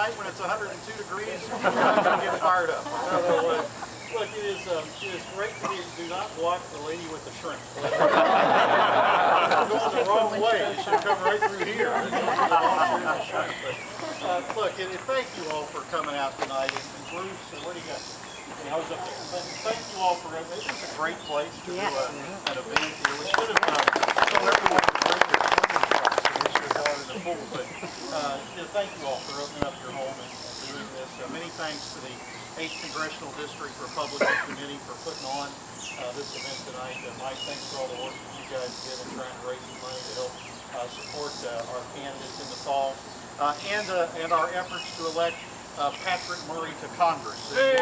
night when it's 102 degrees, you're not going to get fired up. Look, it is great to hear. Do not block the lady with the shrimp. You're going the wrong way. You should come right through here. Look, and thank you all for coming out tonight. And Bruce, what do you got? I was up there. Thank you all for it. This is a great place to do an event here. We should have told everyone to bring their swimming trunks and we should have gone in the pool. But thank you all for opening up your home and doing this. Many thanks to the 8th Congressional District Republican Committee for putting on this event tonight. Mike, thanks for all the work that you guys did in trying to raise some money to help support our candidates in the fall and our efforts to elect Patrick Murray to Congress. Anybody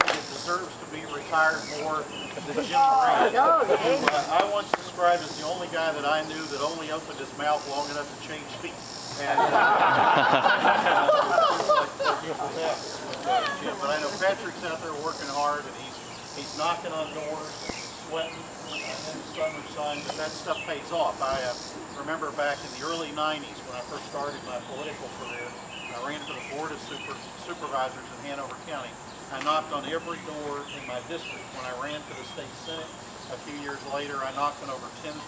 that deserves to be retired more than Jim Moran, who I once described as the only guy that I knew that only opened his mouth long enough to change feet. And, but I know Patrick's out there working hard, and he's knocking on doors, sweating in the summer sun, but that stuff pays off. I remember back in the early 90s when I first started my political career, I ran for the Board of Supervisors in Hanover County. I knocked on every door in my district. When I ran for the state senate a few years later, I knocked on over 10,000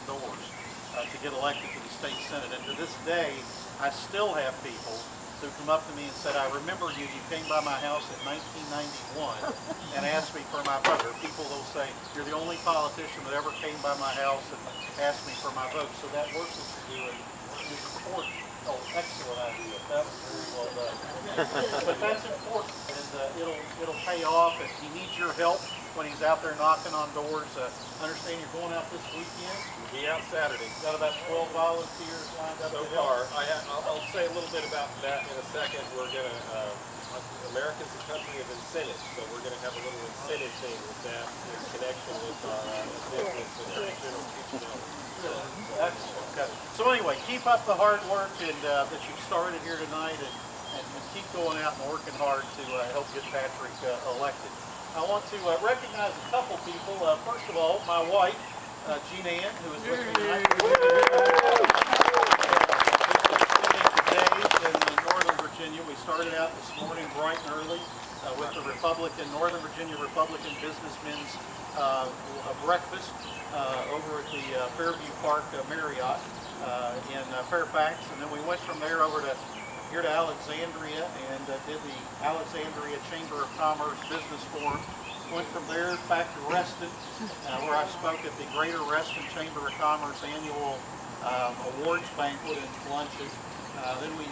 doors to get elected to the state senate. And to this day, I still have people who come up to me and said, I remember you came by my house in 1991 and asked me for my vote. Or people will say, you're the only politician that ever came by my house and asked me for my vote. So that work that you're doing is important. Oh, excellent idea. That was very well done. But that's important, and it'll pay off, and he needs your help when he's out there knocking on doors. Understand you're going out this weekend? We'll be out Saturday. Got about 12 volunteers lined up so far. I'll say a little bit about that in a second. We're going to, America's a country of incentives, so we're going to have a little incentive thing with that in connection with our business and our general future development. Okay. So anyway, keep up the hard work and that you've started here tonight, and keep going out and working hard to help get Patrick elected. I want to recognize a couple people. First of all, my wife, Jean Ann, who is with me tonight. Days in Northern Virginia. We started out this morning bright and early with the Northern Virginia Republican Businessmen's breakfast over at the Fairview Park Marriott in Fairfax, and then we went from there over to here to Alexandria and did the Alexandria Chamber of Commerce Business Forum. Went from there back to Reston, where I spoke at the Greater Reston Chamber of Commerce annual awards banquet and luncheon. Then we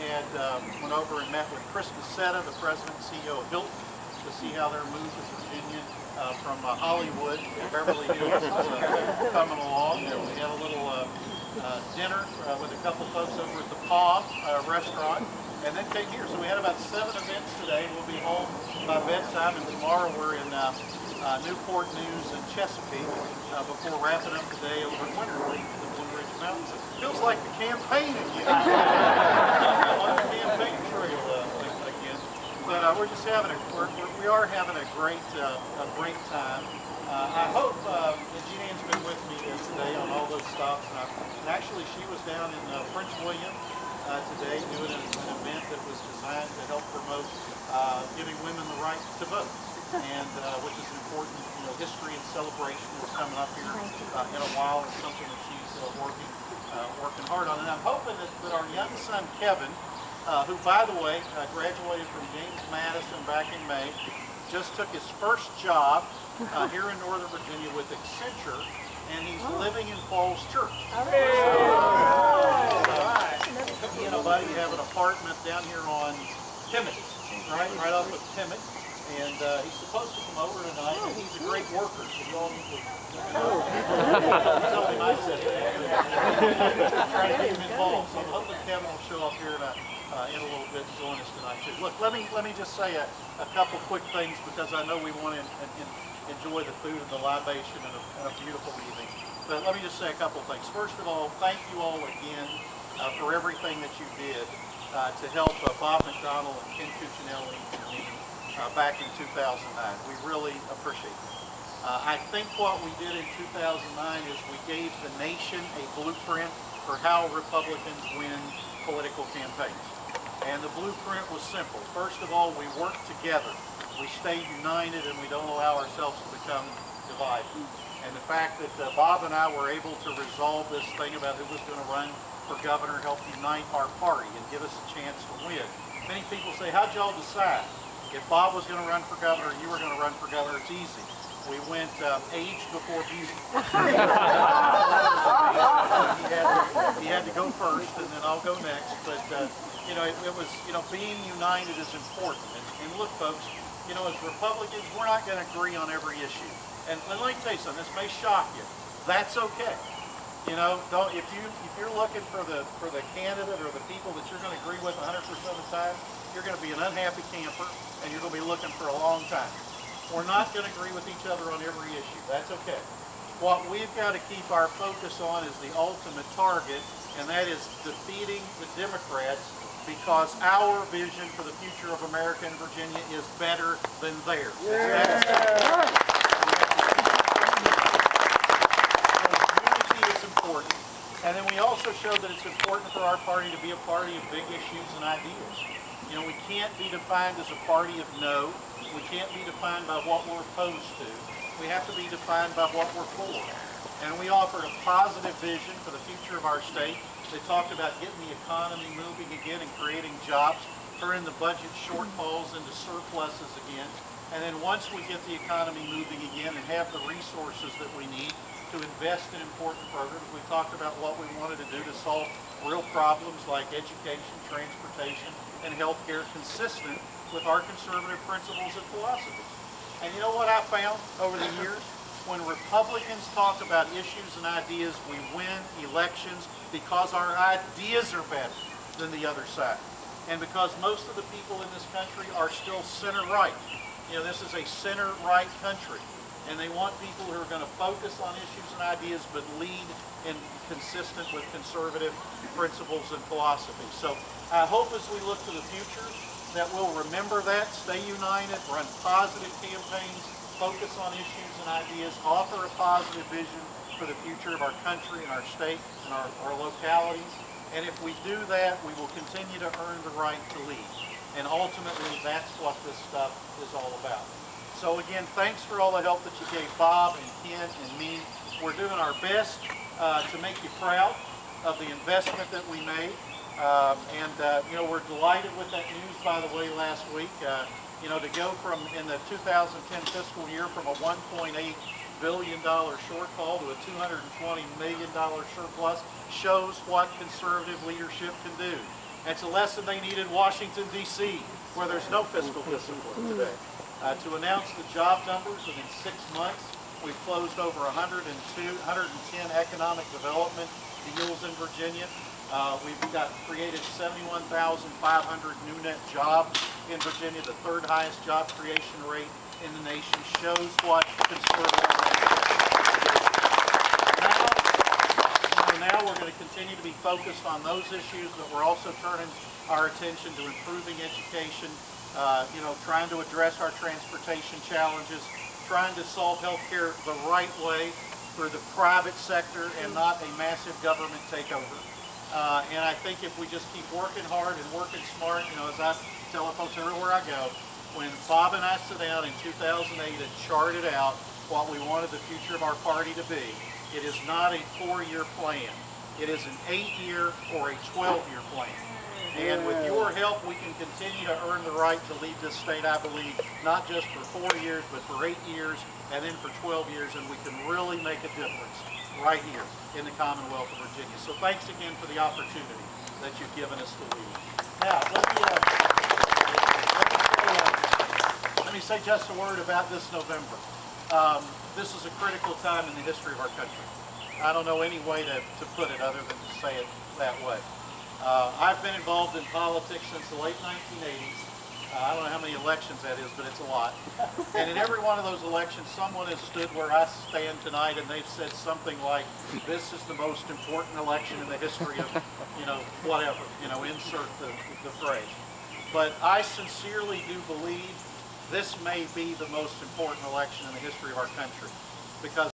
went over and met with Chris Nassetta, the president and CEO of Hilton, to see how their move to Virginia from Hollywood to Beverly Hills is coming along. And we had a little dinner with a couple folks over at the Paw restaurant, and then came here. So we had about 7 events today. We'll be home by bedtime, and tomorrow we're in Newport News and Chesapeake before wrapping up the day over in Winter Creek in the Blue Ridge Mountains. It feels like the campaign again. On the campaign trail again. But we're just having we are having a great time. I hope, and Jean Ann's been with me today on all those stops, and actually she was down in Prince William today doing an event that was designed to help promote giving women the right to vote, and which is an important history and celebration that's coming up here in a while, and something that she's working hard on. And I'm hoping that our young son Kevin, who by the way graduated from James Madison back in May, just took his first job here in Northern Virginia with Accenture, and he's living in Falls Church. He and a buddy have an apartment down here on Pimmick, right off of Pimmick, and he's supposed to come over tonight, and he's a great worker, so you all need to tell him I said that. Try to get him involved, so I'm hoping Kevin will show up here in a little bit and join us tonight too. Look, let me just say a couple quick things, because I know we want to enjoy the food and the libation and a beautiful evening. But let me just say a couple things. First of all, thank you all again for everything that you did to help Bob McDonnell and Ken Cuccinelli and me back in 2009. We really appreciate it. I think what we did in 2009 is we gave the nation a blueprint for for how Republicans win political campaigns. And the blueprint was simple. First of all, we work together. We stay united and we don't allow ourselves to become divided. And the fact that Bob and I were able to resolve this thing about who was going to run for governor helped unite our party and give us a chance to win. Many people say, how'd y'all decide? If Bob was going to run for governor, you were going to run for governor, it's easy. We went age before beauty. He had to go first, and then I'll go next. But you know, it was, you know, being united is important. And look, folks, you know, as Republicans, we're not going to agree on every issue. And let me tell you something. This may shock you. That's okay. You know, if you're looking for the candidate or the people that you're going to agree with 100% of the time, you're going to be an unhappy camper, and you're going to be looking for a long time. We're not going to agree with each other on every issue. That's okay. What we've got to keep our focus on is the ultimate target, and that is defeating the Democrats, because our vision for the future of America and Virginia is better than theirs. Yeah. Unity is important. And then we also showed that it's important for our party to be a party of big issues and ideas. You know, we can't be defined as a party of no. We can't be defined by what we're opposed to. We have to be defined by what we're for. And we offered a positive vision for the future of our state. They talked about getting the economy moving again and creating jobs, turning the budget shortfalls into surpluses again. And then once we get the economy moving again and have the resources that we need to invest in important programs, we talked about what we wanted to do to solve real problems like education, transportation, and healthcare, consistent with our conservative principles and philosophies. And you know what I found over the years? When Republicans talk about issues and ideas, we win elections because our ideas are better than the other side. And because most of the people in this country are still center-right. You know, this is a center-right country. And they want people who are going to focus on issues and ideas but lead in consistent with conservative principles and philosophies. So I hope as we look to the future that we'll remember that, stay united, run positive campaigns, focus on issues and ideas, offer a positive vision for the future of our country and our state and our localities. And if we do that, we will continue to earn the right to lead. And ultimately, that's what this stuff is all about. So again, thanks for all the help that you gave Bob and Ken and me. We're doing our best to make you proud of the investment that we made. You know, we're delighted with that news, by the way, last week. You know, to go from, in the 2010 fiscal year, from a $1.8 billion shortfall to a $220 million surplus shows what conservative leadership can do. It's a lesson they need in Washington, D.C., where there's no fiscal discipline today. To announce the job numbers within 6 months, we've closed over 110 economic development deals in Virginia. We've created 71,500 new net jobs in Virginia, the third highest job creation rate in the nation. Shows what conservative leadership is. Now we're going to continue to be focused on those issues, but we're also turning our attention to improving education, you know, trying to address our transportation challenges, trying to solve healthcare the right way through the private sector and not a massive government takeover. And I think if we just keep working hard and working smart, you know, as I tell folks everywhere I go, when Bob and I sat down in 2008 and charted out what we wanted the future of our party to be, it is not a 4-year plan. It is an 8-year or a 12-year plan. And with your help, we can continue to earn the right to lead this state, I believe, not just for 4 years, but for 8 years, and then for 12 years, and we can really make a difference right here in the Commonwealth of Virginia. So thanks again for the opportunity that you've given us to lead. Now, let me say just a word about this November. This is a critical time in the history of our country. I don't know any way to put it other than to say it that way. I've been involved in politics since the late 1980s. I don't know how many elections that is, but it's a lot. And in every one of those elections, someone has stood where I stand tonight and they've said something like, this is the most important election in the history of, you know, whatever, you know, insert the phrase. But I sincerely do believe this may be the most important election in the history of our country, because